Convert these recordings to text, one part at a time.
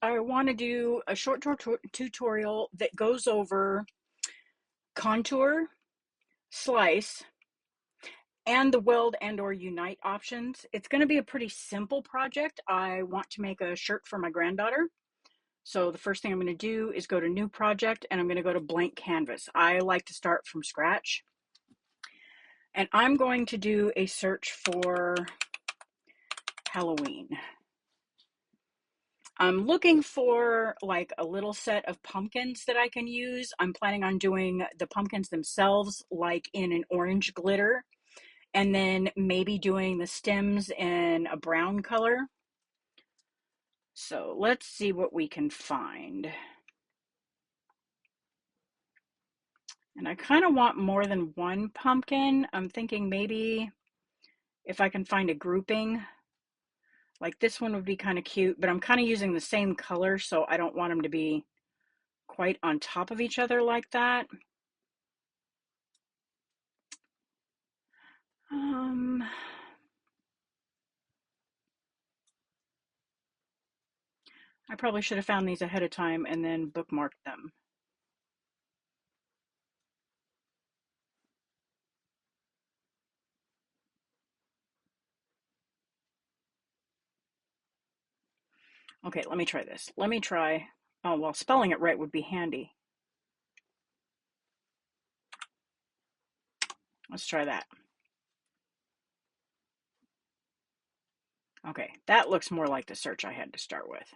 I want to do a short tutorial that goes over contour, slice, and the weld and or unite options. It's going to be a pretty simple project. I want to make a shirt for my granddaughter. So the first thing I'm going to do is go to new project and I'm going to go to blank canvas. I like to start from scratch. And I'm going to do a search for Halloween. I'm looking for like a little set of pumpkins that I can use. I'm planning on doing the pumpkins themselves like in an orange glitter, and then maybe doing the stems in a brown color. So let's see what we can find. And I kind of want more than one pumpkin. I'm thinking maybe if I can find a grouping, like this one would be kind of cute, but I'm kind of using the same color, so I don't want them to be quite on top of each other like that. I probably should have found these ahead of time and then bookmarked them. Okay, let me try this. Let me try, oh, well, spelling it right would be handy. Let's try that. Okay, that looks more like the search I had to start with.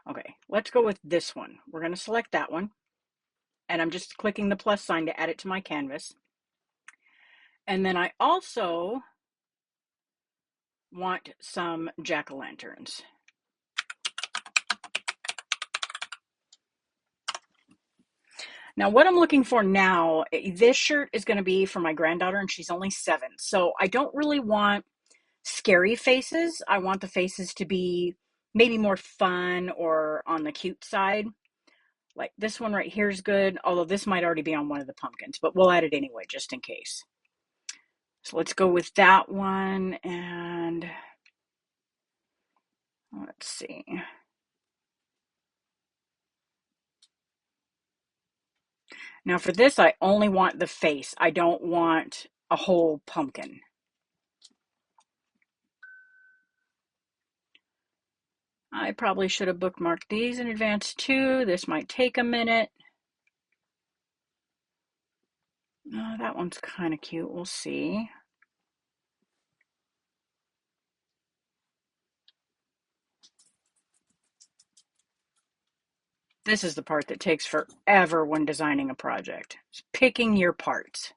Okay, let's go with this one. We're going to select that one. And I'm just clicking the plus sign to add it to my canvas. And then I also want some jack-o'-lanterns. Now, what I'm looking for now, this shirt is going to be for my granddaughter, and she's only 7. So I don't really want scary faces. I want the faces to be maybe more fun or on the cute side. Like this one right here is good, although this might already be on one of the pumpkins, but we'll add it anyway, just in case. So let's go with that one, and let's see. Now for this, I only want the face. I don't want a whole pumpkin. I probably should have bookmarked these in advance too. This might take a minute. That one's kind of cute. We'll see. This is the part that takes forever when designing a project. It's picking your parts.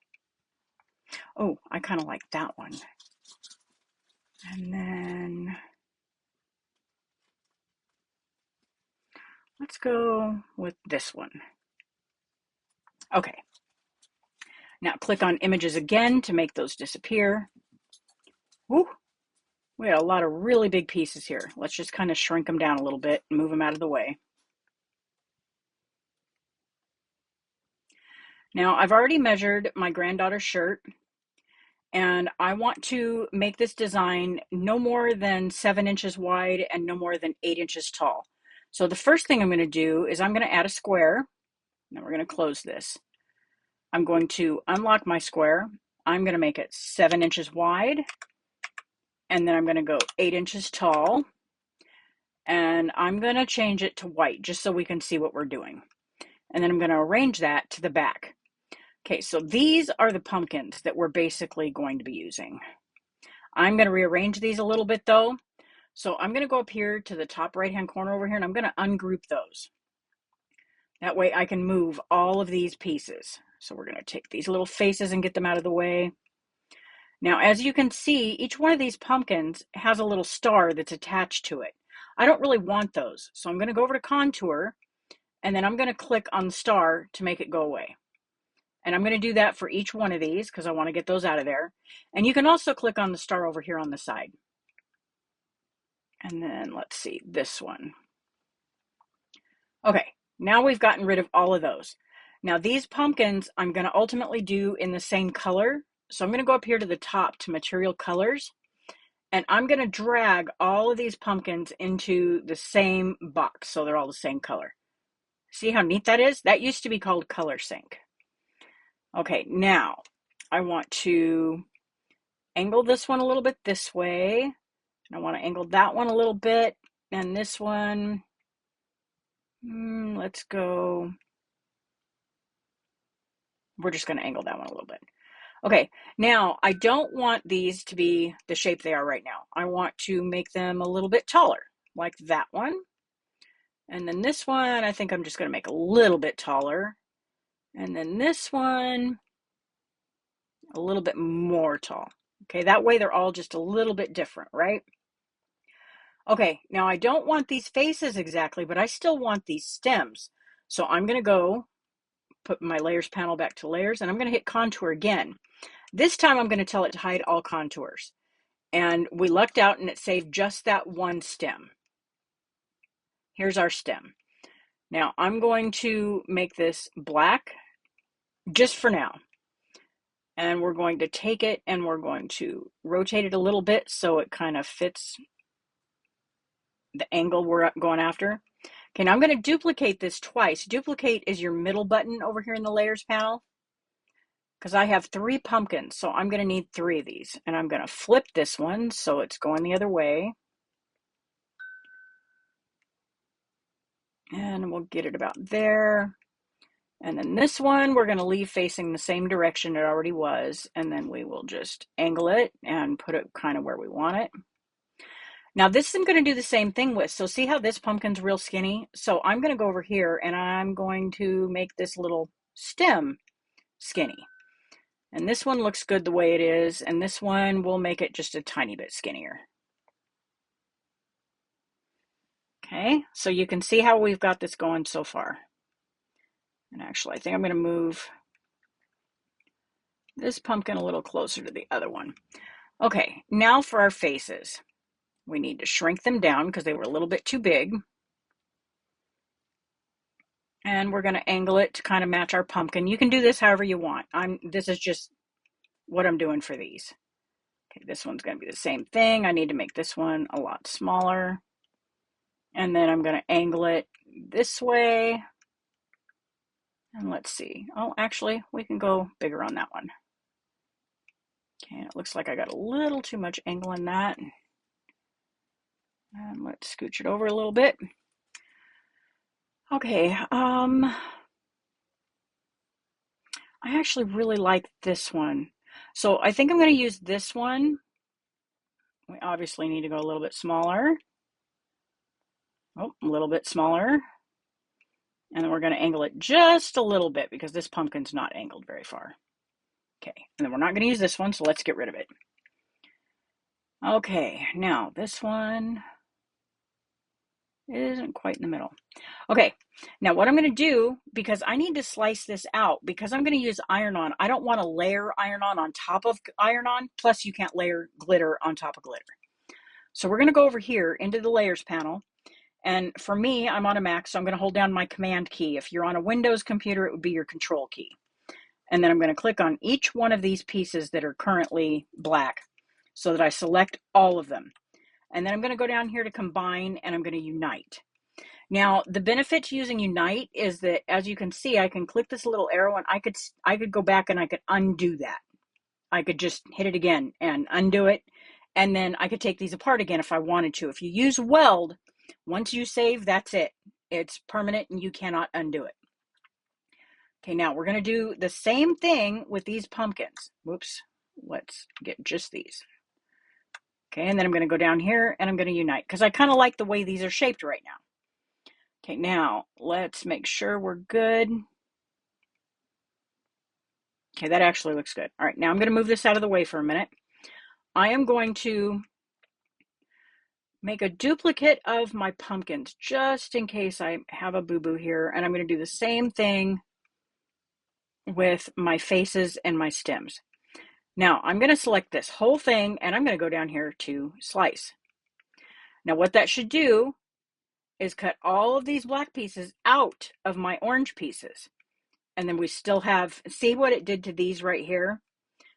Oh, I kind of like that one. And then let's go with this one. Okay. Now click on images again to make those disappear. Woo! We got a lot of really big pieces here. Let's just kind of shrink them down a little bit and move them out of the way. Now I've already measured my granddaughter's shirt, and I want to make this design no more than 7 inches wide and no more than 8 inches tall. So the first thing I'm going to do is I'm going to add a square. Now we're going to close this. I'm going to unlock my square. I'm going to make it 7 inches wide, and then I'm going to go 8 inches tall, and I'm going to change it to white just so we can see what we're doing. And then I'm going to arrange that to the back. Okay, so these are the pumpkins that we're basically going to be using. I'm going to rearrange these a little bit though. So I'm going to go up here to the top right-hand corner over here, and I'm going to ungroup those. That way I can move all of these pieces. So we're going to take these little faces and get them out of the way. Now, as you can see, each one of these pumpkins has a little star that's attached to it. I don't really want those. So I'm going to go over to contour, and then I'm going to click on the star to make it go away. And I'm going to do that for each one of these because I want to get those out of there. And you can also click on the star over here on the side. And then let's see, this one. Okay, now we've gotten rid of all of those. Now these pumpkins I'm going to ultimately do in the same color. So I'm going to go up here to the top to material colors. And I'm going to drag all of these pumpkins into the same box so they're all the same color. See how neat that is? That used to be called color sync. Okay, now I want to angle this one a little bit this way. And I want to angle that one a little bit. And this one, let's go. We're just going to angle that one a little bit. Okay, now I don't want these to be the shape they are right now. I want to make them a little bit taller, like that one. And then this one, I think I'm just going to make a little bit taller. And then this one, a little bit more tall. Okay, that way they're all just a little bit different, right? Okay, now I don't want these faces exactly, but I still want these stems. So I'm going to go put my layers panel back to layers, and I'm going to hit contour again. This time I'm going to tell it to hide all contours. And we lucked out and it saved just that one stem. Here's our stem. Now I'm going to make this black just for now. And we're going to take it and we're going to rotate it a little bit so it kind of fits the angle we're going after. Okay, now I'm going to duplicate this twice. Duplicate is your middle button over here in the layers panel, because I have 3 pumpkins, so I'm going to need 3 of these. And I'm going to flip this one so it's going the other way. And we'll get it about there. And then this one we're going to leave facing the same direction it already was, and then we will just angle it and put it kind of where we want it. Now this I'm going to do the same thing with. So see how this pumpkin's real skinny? So I'm going to go over here and I'm going to make this little stem skinny. And this one looks good the way it is, and this one will make it just a tiny bit skinnier. Okay, so you can see how we've got this going so far. And actually, I think I'm going to move this pumpkin a little closer to the other one. Okay, now for our faces. We need to shrink them down because they were a little bit too big. And we're going to angle it to kind of match our pumpkin. You can do this however you want. This is just what I'm doing for these. Okay, this one's going to be the same thing. I need to make this one a lot smaller. And then I'm going to angle it this way. And let's see. Oh, actually, we can go bigger on that one. Okay, it looks like I got a little too much angle in that. And let's scooch it over a little bit. Okay, I actually really like this one. So I think I'm going to use this one. We obviously need to go a little bit smaller. Oh, a little bit smaller. And then we're going to angle it just a little bit because this pumpkin's not angled very far. Okay, and then we're not going to use this one, so let's get rid of it. Okay, now this one isn't quite in the middle. Okay, now what I'm going to do, because I need to slice this out, because I'm going to use iron-on, I don't want to layer iron-on on top of iron-on, plus you can't layer glitter on top of glitter. So we're going to go over here into the layers panel, and for me, I'm on a Mac, so I'm going to hold down my command key. If you're on a Windows computer, it would be your control key. And then I'm going to click on each one of these pieces that are currently black so that I select all of them. And then I'm going to go down here to combine and I'm going to unite. Now, the benefit to using unite is that, as you can see, I can click this little arrow and I could go back and I could undo that. I could just hit it again and undo it. And then I could take these apart again if I wanted to. If you use Weld, once you save, that's it. It's permanent and you cannot undo it. Okay, now we're going to do the same thing with these pumpkins. Whoops, let's get just these. Okay, and then I'm going to go down here and I'm going to unite because I kind of like the way these are shaped right now. Okay, now let's make sure we're good. Okay, that actually looks good. All right, now I'm going to move this out of the way for a minute. I am going to make a duplicate of my pumpkins just in case I have a boo-boo here, and I'm going to do the same thing with my faces and my stems. Now I'm going to select this whole thing and I'm going to go down here to slice. Now what that should do is cut all of these black pieces out of my orange pieces. And then we still have, see what it did to these right here?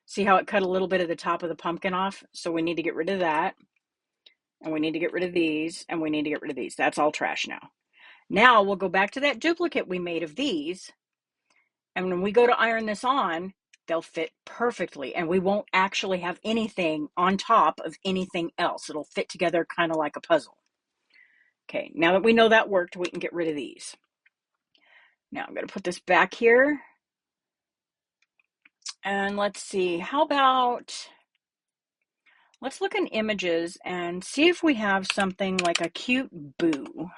See how it cut a little bit of the top of the pumpkin off? So we need to get rid of that. And we need to get rid of these. And we need to get rid of these. That's all trash now. Now we'll go back to that duplicate we made of these. And when we go to iron this on, they'll fit perfectly. And we won't actually have anything on top of anything else. It'll fit together kind of like a puzzle. Okay, now that we know that worked, we can get rid of these. Now I'm going to put this back here. And let's see, how about, let's look in images and see if we have something like a cute boo.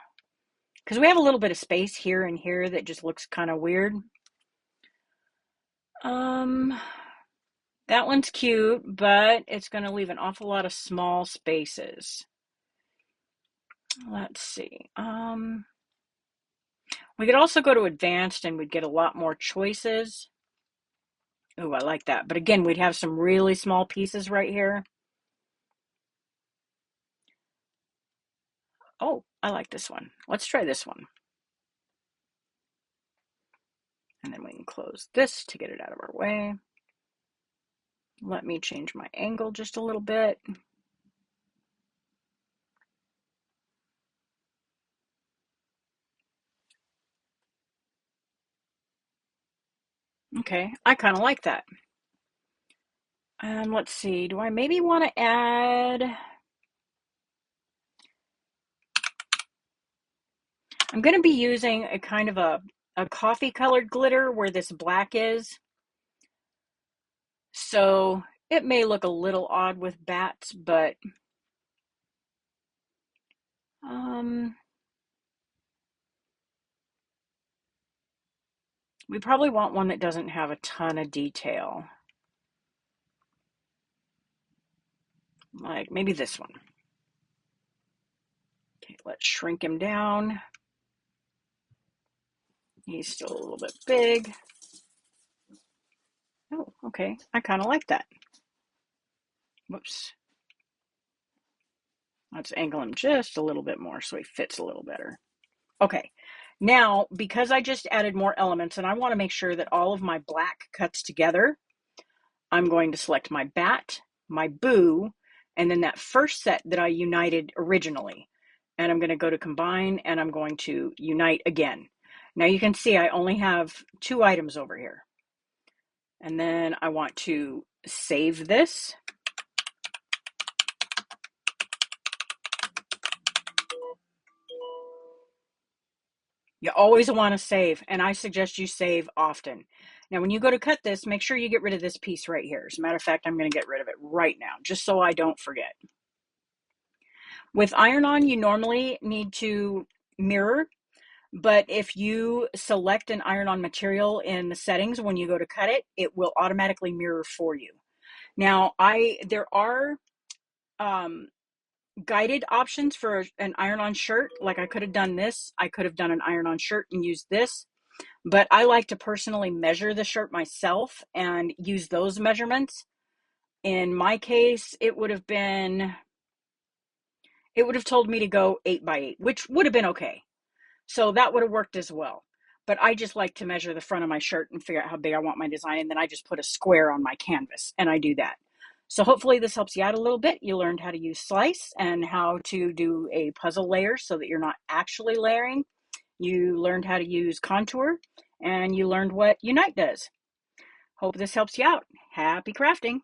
Because we have a little bit of space here and here that just looks kind of weird. That one's cute, but it's going to leave an awful lot of small spaces. Let's see. We could also go to advanced and we'd get a lot more choices. Oh, I like that. But again, we'd have some really small pieces right here. Oh, I like this one. Let's try this one. And then we can close this to get it out of our way. Let me change my angle just a little bit. Okay, I kind of like that. And let's see, do I maybe want to add... I'm going to be using a kind of a coffee colored glitter where this black is. So it may look a little odd with bats, but we probably want one that doesn't have a ton of detail. Like maybe this one. Okay, let's shrink him down. He's still a little bit big. Oh, okay. I kind of like that. Whoops. Let's angle him just a little bit more so he fits a little better. Okay. Now, because I just added more elements and I want to make sure that all of my black cuts together, I'm going to select my bat, my boo, and then that first set that I united originally. And I'm going to go to combine and I'm going to unite again. Now you can see I only have 2 items over here. And then I want to save this. You always want to save, and I suggest you save often. Now, when you go to cut this, make sure you get rid of this piece right here. As a matter of fact, I'm going to get rid of it right now, just so I don't forget. With iron-on, you normally need to mirror, but if you select an iron-on material in the settings when you go to cut it, it will automatically mirror for you. Now, there are guided options for an iron-on shirt. Like I could have done this. I could have done an iron-on shirt and used this. But I like to personally measure the shirt myself and use those measurements. In my case, it would have told me to go 8 by 8, which would have been okay. So that would have worked as well. But I just like to measure the front of my shirt and figure out how big I want my design. And then I just put a square on my canvas and I do that. So hopefully this helps you out a little bit. You learned how to use slice and how to do a puzzle layer so that you're not actually layering. You learned how to use contour and you learned what Unite does. Hope this helps you out. Happy crafting.